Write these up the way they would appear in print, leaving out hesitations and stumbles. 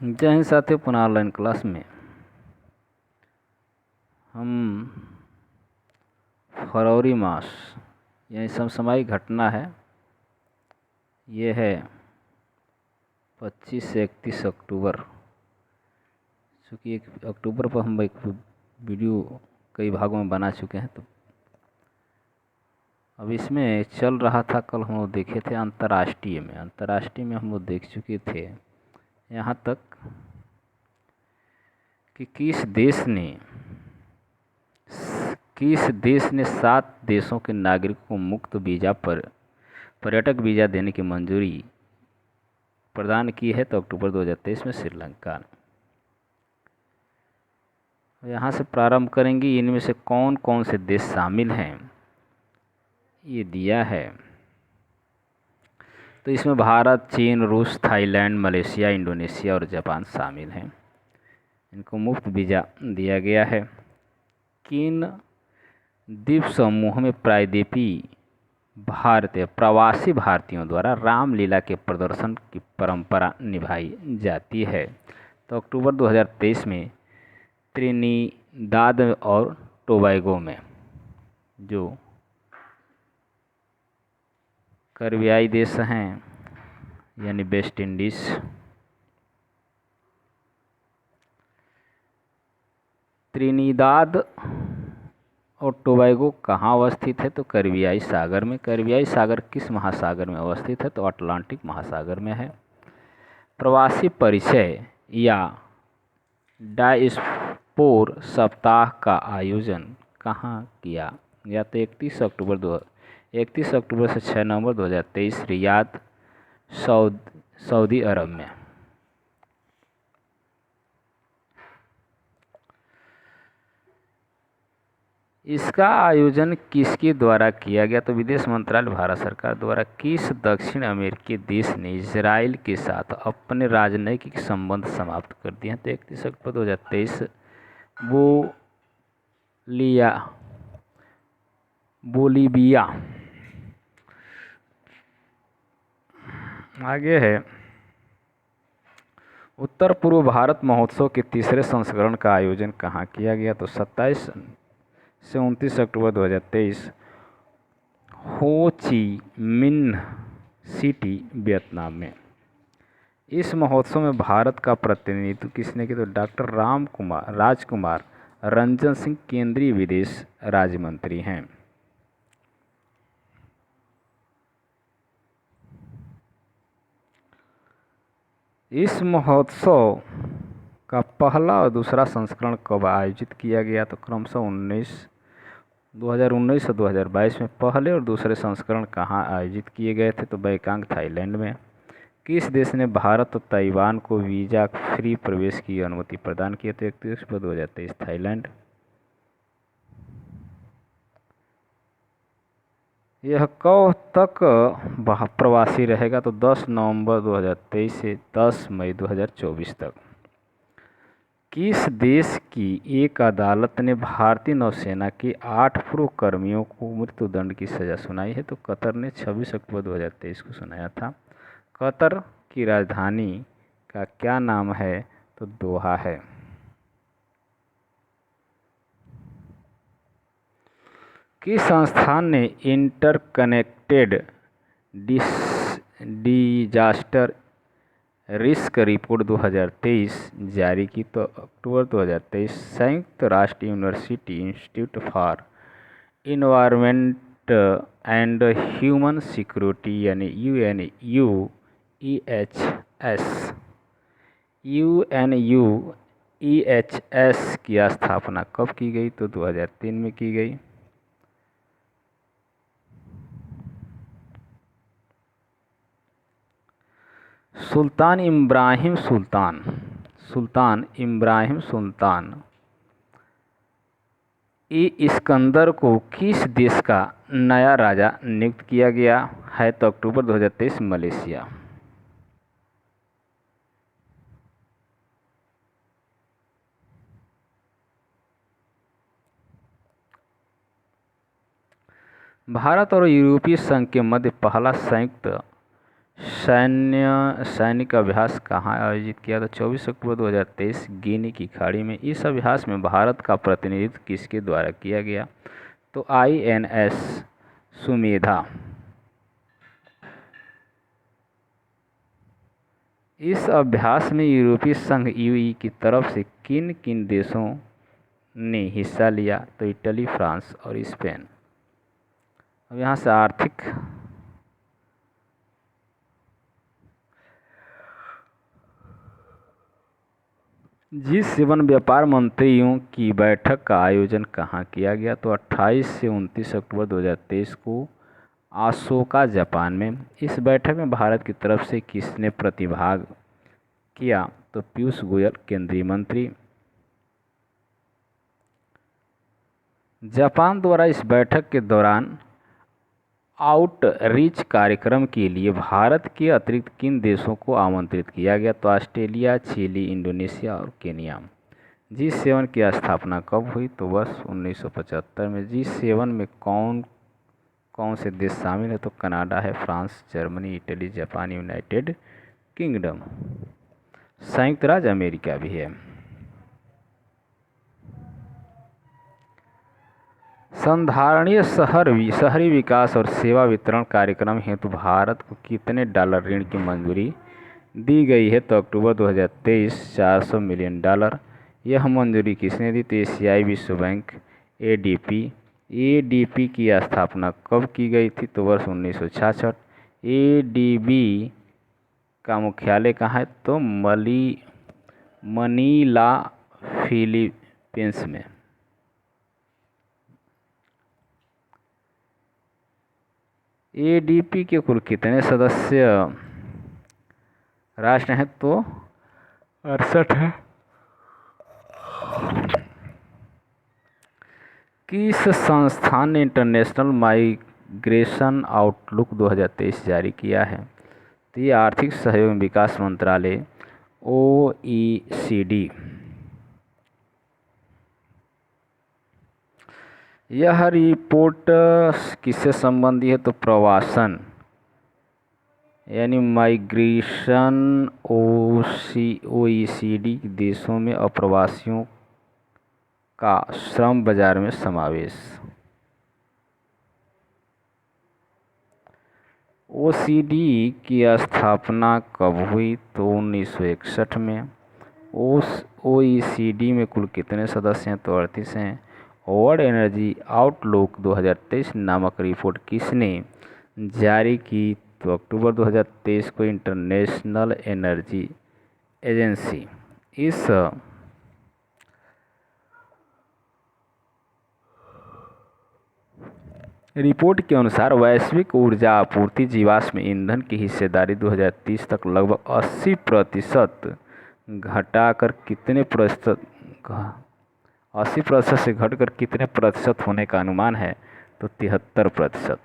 जय हिंद साथियों, पुनः ऑनलाइन क्लास में हम फरवरी मास यानी समसामयिक घटना है। ये है 25 से 31 अक्टूबर। चूँकि 1 अक्टूबर पर हम एक वीडियो कई भागों में बना चुके हैं, तो अब इसमें चल रहा था। कल हम लोग देखे थे अंतर्राष्ट्रीय में हम लोग देख चुके थे यहाँ तक कि किस देश ने 7 देशों के नागरिकों को मुक्त वीज़ा पर पर्यटक वीज़ा देने की मंजूरी प्रदान की है। तो अक्टूबर 2023 में श्रीलंका। यहाँ से प्रारंभ करेंगे। इनमें से कौन कौन से देश शामिल हैं ये दिया है। तो इसमें भारत, चीन, रूस, थाईलैंड, मलेशिया, इंडोनेशिया और जापान शामिल हैं। इनको मुफ्त वीज़ा दिया गया है। किन द्वीप समूह में प्रवासी भारतीयों द्वारा रामलीला के प्रदर्शन की परंपरा निभाई जाती है। तो अक्टूबर 2023 में त्रिनिदाद और टोबैगो में, जो कैरिबियाई देश हैं यानी वेस्ट इंडीज़, त्रिनिदाद और टोबैगो कहाँ अवस्थित है? तो कैरिबियाई सागर में। कैरिबियाई सागर किस महासागर में अवस्थित है? तो अटलांटिक महासागर में है। प्रवासी परिचय या डायस्पोर सप्ताह का आयोजन कहाँ किया गया? तो 31 अक्टूबर से 6 नवंबर 2023 रियाद, सऊदी अरब में। इसका आयोजन किसके द्वारा किया गया? तो विदेश मंत्रालय, भारत सरकार द्वारा। किस दक्षिण अमेरिकी देश ने इजराइल के साथ अपने राजनयिक संबंध समाप्त कर दिए हैं? तो 31 अक्टूबर 2023 बोलीविया। आगे है, उत्तर पूर्व भारत महोत्सव के तीसरे संस्करण का आयोजन कहाँ किया गया? तो 27 से 29 अक्टूबर 2023 हो ची मिन्ह सिटी, वियतनाम में। इस महोत्सव में भारत का प्रतिनिधित्व किसने किया? तो डॉक्टर राजकुमार रंजन सिंह केंद्रीय विदेश राज्य मंत्री हैं। इस महोत्सव का पहला और दूसरा संस्करण कब आयोजित किया गया? तो क्रमशः 2019 और 2022 में पहले और दूसरे संस्करण कहाँ आयोजित किए गए थे? तो बैंकॉक, थाईलैंड में। किस देश ने भारत और ताइवान को वीज़ा फ्री प्रवेश की अनुमति प्रदान की? तो 31 अक्टूबर 2023 थाईलैंड। यह कब तक प्रवासी रहेगा? तो 10 नवंबर 2023 से 10 मई 2024 तक। किस देश की एक अदालत ने भारतीय नौसेना के 8 पूर्व कर्मियों को मृत्युदंड की सज़ा सुनाई है? तो कतर ने 26 अक्टूबर 2023 को सुनाया था। कतर की राजधानी का क्या नाम है? तो दोहा है। किस संस्थान ने इंटरकनेक्टेड डिजास्टर रिस्क रिपोर्ट 2023 जारी की? तो अक्टूबर 2023 संयुक्त राष्ट्र university institute for environment and human security यानी UNUEHS की स्थापना कब की गई? तो 2003 में की गई। सुल्तान इब्राहिम सुल्तान इस्कंदर को किस देश का नया राजा नियुक्त किया गया है? तो अक्टूबर 2023 मलेशिया। भारत और यूरोपीय संघ के मध्य पहला संयुक्त सैनिक अभ्यास कहाँ आयोजित किया था? 24 अक्टूबर 2023 गिनी की खाड़ी में। इस अभ्यास में भारत का प्रतिनिधित्व किसके द्वारा किया गया? तो INS सुमेधा। इस अभ्यास में यूरोपीय संघ EU की तरफ से किन किन देशों ने हिस्सा लिया? तो इटली, फ्रांस और स्पेन। अब यहाँ से आर्थिक G7 व्यापार मंत्रियों की बैठक का आयोजन कहाँ किया गया? तो 28 से 29 अक्टूबर 2023 को ओसाका, जापान में। इस बैठक में भारत की तरफ से किसने प्रतिभाग किया? तो पीयूष गोयल, केंद्रीय मंत्री। जापान द्वारा इस बैठक के दौरान आउटरीच कार्यक्रम के लिए भारत के अतिरिक्त किन देशों को आमंत्रित किया गया? तो ऑस्ट्रेलिया, चिली, इंडोनेशिया और केन्या। G7 की स्थापना कब हुई? तो वर्ष 1975 में। G7 में कौन कौन से देश शामिल है? तो कनाडा है, France, Germany, Italy, Japan, United kingdom, संयुक्त राज्य अमेरिका भी है। संधारणीय शहरी विकास और सेवा वितरण कार्यक्रम हेतु भारत को कितने डॉलर ऋण की मंजूरी दी गई है? तो अक्टूबर 2023 $400 मिलियन। यह मंजूरी किसने दी? तो एशियाई विश्व बैंक, ADB। ADB की स्थापना कब की गई थी? तो वर्ष 1966। ADB का मुख्यालय कहाँ है? तो मनीला, फिलीपींस में। ADB के कुल कितने सदस्य राष्ट्र हैं? तो 68 है। किस संस्थान ने इंटरनेशनल माइग्रेशन आउटलुक 2023 जारी किया है? तो ये आर्थिक सहयोग एवं विकास मंत्रालय, OECD। यह रिपोर्ट किससे संबंधी है? तो प्रवासन यानी माइग्रेशन। OECD देशों में अप्रवासियों का श्रम बाजार में समावेश। OECD की स्थापना कब हुई? तो 1961 में। OECD में कुल कितने सदस्य हैं? तो 38 हैं। वर्ल्ड एनर्जी आउटलुक 2023 नामक रिपोर्ट किसने जारी की? तो अक्टूबर 2023 को इंटरनेशनल एनर्जी एजेंसी। इस रिपोर्ट के अनुसार वैश्विक ऊर्जा आपूर्ति जीवाश्म ईंधन की हिस्सेदारी 2030 तक लगभग 80% घटाकर कितने प्रतिशत 80% से घटकर कितने प्रतिशत होने का अनुमान है? तो 73%।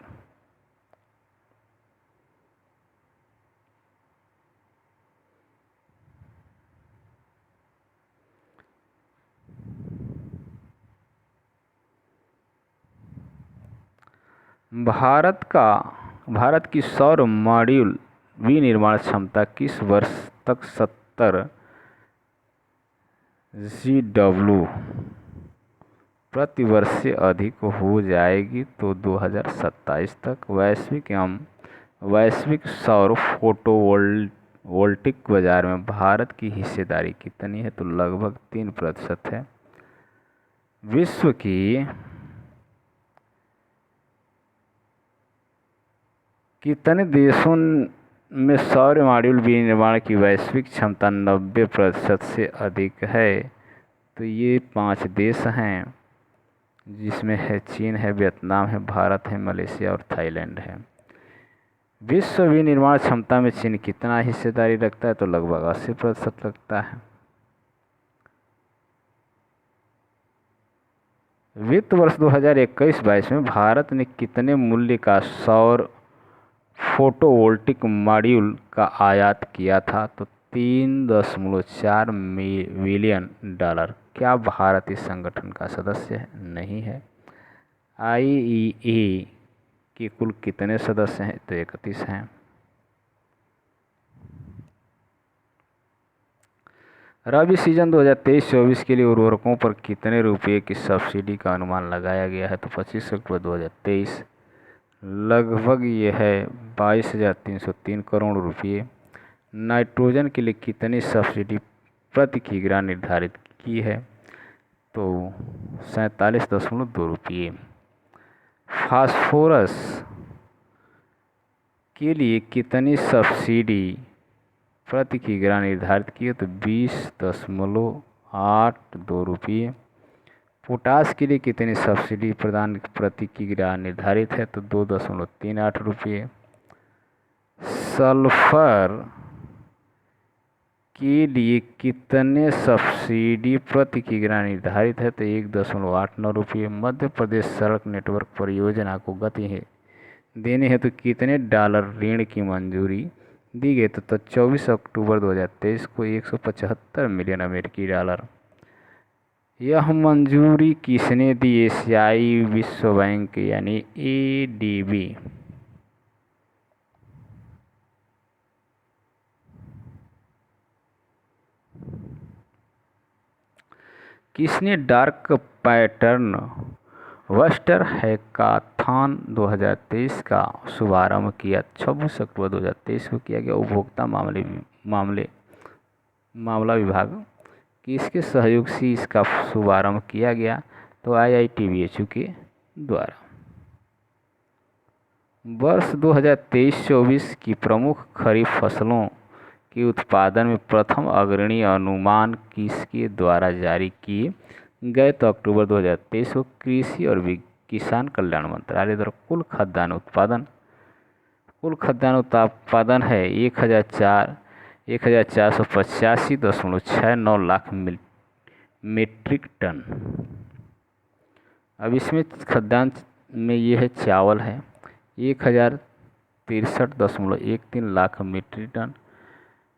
भारत की सौर मॉड्यूल विनिर्माण क्षमता किस वर्ष तक 70 GW प्रति वर्ष से अधिक हो जाएगी? तो 2027 तक। वैश्विक सौर फोटोवोल्टिक बाजार में भारत की हिस्सेदारी कितनी है? तो लगभग 3% है। विश्व की कितने देशों में सौर मॉड्यूल विनिर्माण की वैश्विक क्षमता 90% से अधिक है? तो ये 5 देश हैं, जिसमें है चीन है, वियतनाम है, भारत है, मलेशिया और थाईलैंड है। विश्व विनिर्माण क्षमता में चीन कितना हिस्सेदारी रखता है? तो लगभग 80% रखता है। वित्त वर्ष 2021-22 में भारत ने कितने मूल्य का सौर फोटोवोल्टिक मॉड्यूल का आयात किया था? तो $3.4 बिलियन। क्या भारत इस संगठन का सदस्य नहीं है? IEA के कुल कितने सदस्य हैं? तो 31 हैं। रबी सीजन 2023-24 के लिए उर्वरकों पर कितने रुपये की सब्सिडी का अनुमान लगाया गया है? तो 25 अक्टूबर 2023 लगभग ये है 22,303 करोड़ रुपये। नाइट्रोजन के लिए कितनी सब्सिडी प्रति किग्रा निर्धारित की है? तो 47.2 रुपये। फास्फोरस के लिए कितनी सब्सिडी प्रति किग्रा निर्धारित की है? तो 20.82 रुपये। पोटास के लिए कितनी सब्सिडी प्रदान प्रति किग्रा निर्धारित है? तो 2.38 रुपये। सल्फर के लिए कितने सब्सिडी प्रति किग्रा निर्धारित है? तो 1.89 रुपये। मध्य प्रदेश सड़क नेटवर्क परियोजना को गति देने हेतु कितने डॉलर ऋण की मंजूरी दी गई? तो 24 अक्टूबर 2023 को 175 मिलियन अमेरिकी डॉलर। यह मंजूरी किसने दी? एशियाई विश्व बैंक यानी ADB। किसने डार्क पैटर्न वस्टर हैकाथॉन 2023 का शुभारंभ किया? 26 अक्टूबर 2023 को किया गया। उपभोक्ता मामला विभाग किसके सहयोग से इसका शुभारंभ किया गया? तो IITBHU के द्वारा। वर्ष 2023-24 की प्रमुख खरीफ फसलों के उत्पादन में प्रथम अग्रणी अनुमान किसके द्वारा जारी किए गए? तो अक्टूबर 2023 को कृषि और किसान कल्याण मंत्रालय द्वारा। कुल खाद्यान्न उत्पादन है 1,485.69 लाख मीट्रिक टन। अब इसमें खाद्यान्न में ये है चावल है 1,063.13 लाख मीट्रिक टन।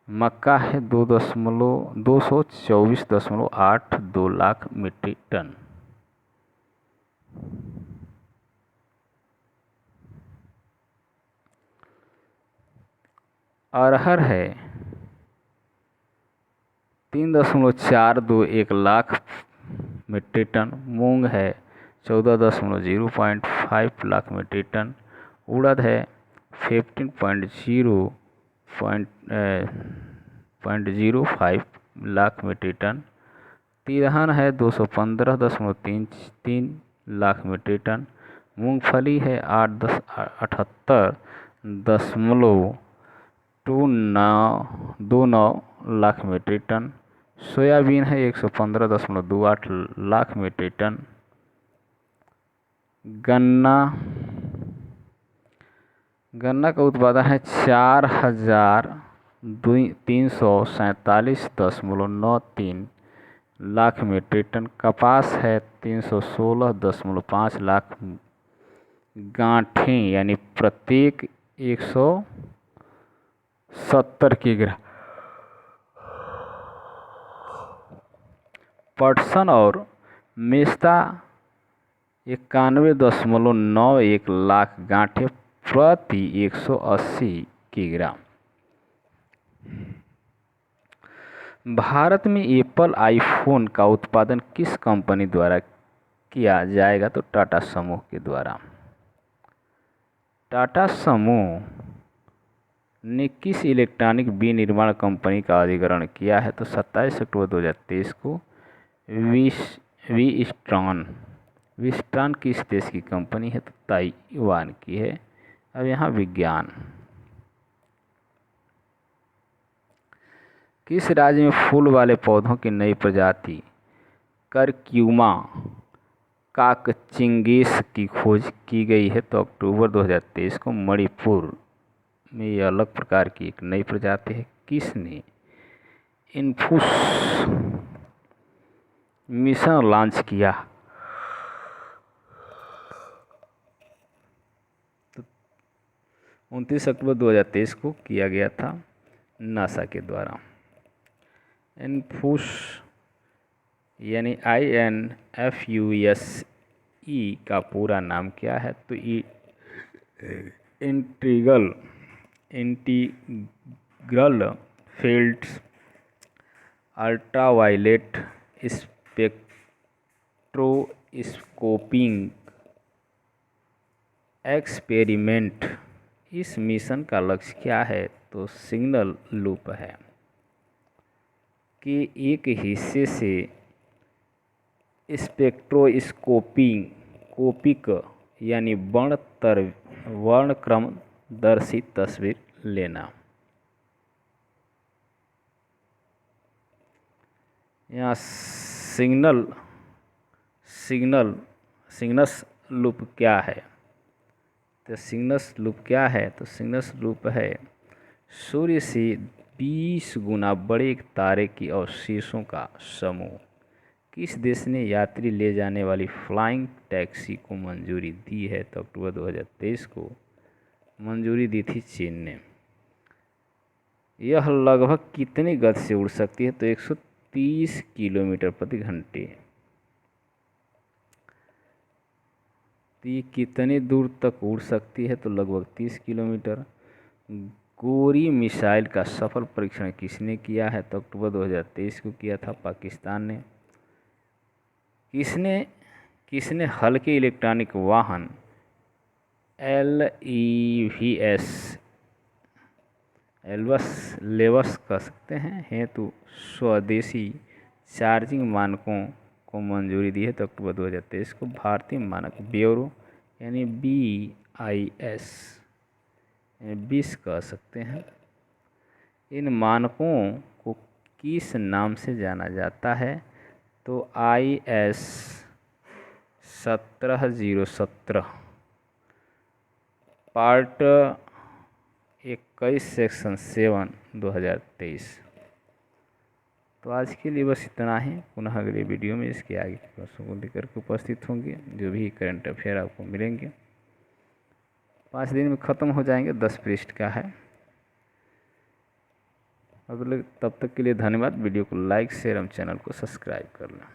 मक्का है 224.82 लाख मीट्रिक टन। अरहर है 3.421 लाख मीट्रिक टन। मूंग है 14.05 लाख मीट्रिक टन। उड़द है 15.05 लाख मीट्रिक टन। तिलहन है 215.33 लाख मीट्रिक टन। मूंगफली है 28 लाख मीट्रिक टन। सोयाबीन है 115.28 लाख मीट्रिक टन। गन्ना का उत्पादन है 4,347.93 लाख मीट्रिक टन। कपास है 316.5 लाख गांठें यानी प्रत्येक 170 किग्रा। पटसन और मेस्ता 91.91 लाख गांठें प्रति 180 किग्रा। भारत में एप्पल आईफोन का उत्पादन किस कंपनी द्वारा किया जाएगा? तो टाटा समूह के द्वारा। टाटा समूह ने किस इलेक्ट्रॉनिक विनिर्माण कंपनी का अधिग्रहण किया है? तो 27 अक्टूबर 2023 को विस्ट्रॉन किस देश की कंपनी है? तो ताइवान की है। अब यहाँ विज्ञान। किस राज्य में फूल वाले पौधों की नई प्रजाति करक्यूमा काकचिंगेस की खोज की गई है? तो अक्टूबर 2023 को मणिपुर में ये अलग प्रकार की एक नई प्रजाति है। किसने इन्फूस मिशन लॉन्च किया? तो 29 अक्टूबर 2023 को किया गया था नासा के द्वारा। इन्फूस यानी INFUSE का पूरा नाम क्या है? तो इंटीग्रल फील्ड्स अल्ट्रावायलेट स्पेक्ट्रोस्कोपिंग एक्सपेरिमेंट। इस मिशन का लक्ष्य क्या है? तो सिग्नल लूप है कि एक हिस्से से स्पेक्ट्रोस्कोपिक यानी वर्णक्रमदर्शी तस्वीर लेना। यहाँ सिग्नस लूप क्या है? तो सिग्नस लूप क्या है? तो सिग्नस लूप है सूर्य से 20 गुना बड़े एक तारे की अवशेषों का समूह। किस देश ने यात्री ले जाने वाली फ्लाइंग टैक्सी को मंजूरी दी है? तो अक्टूबर 2023 को मंजूरी दी थी चीन ने। यह लगभग कितनी गति से उड़ सकती है? तो 130 किलोमीटर प्रति घंटे। तो ये कितनी दूर तक उड़ सकती है? तो लगभग 30 किलोमीटर। गोरी मिसाइल का सफल परीक्षण किसने किया है? तो अक्टूबर 2023 को किया था पाकिस्तान ने। किसने हल्के इलेक्ट्रॉनिक वाहन लेवस कह सकते हैं हेतु स्वदेशी चार्जिंग मानकों को मंजूरी दी है? तो अक्टूबर 2023 को भारतीय मानक ब्यूरो यानी BIS BIS कह सकते हैं। इन मानकों को किस नाम से जाना जाता है? तो IS 17017 पार्ट 21 सेक्शन 7 2023। तो आज के लिए बस इतना ही। पुनः अगले वीडियो में इसके आगे के प्रश्नों को लेकर के उपस्थित होंगे। जो भी करंट अफेयर आपको मिलेंगे 5 दिन में ख़त्म हो जाएंगे। 10 पृष्ठ का है। तब तक के लिए धन्यवाद। वीडियो को लाइक शेयर एवं चैनल को सब्सक्राइब कर लें।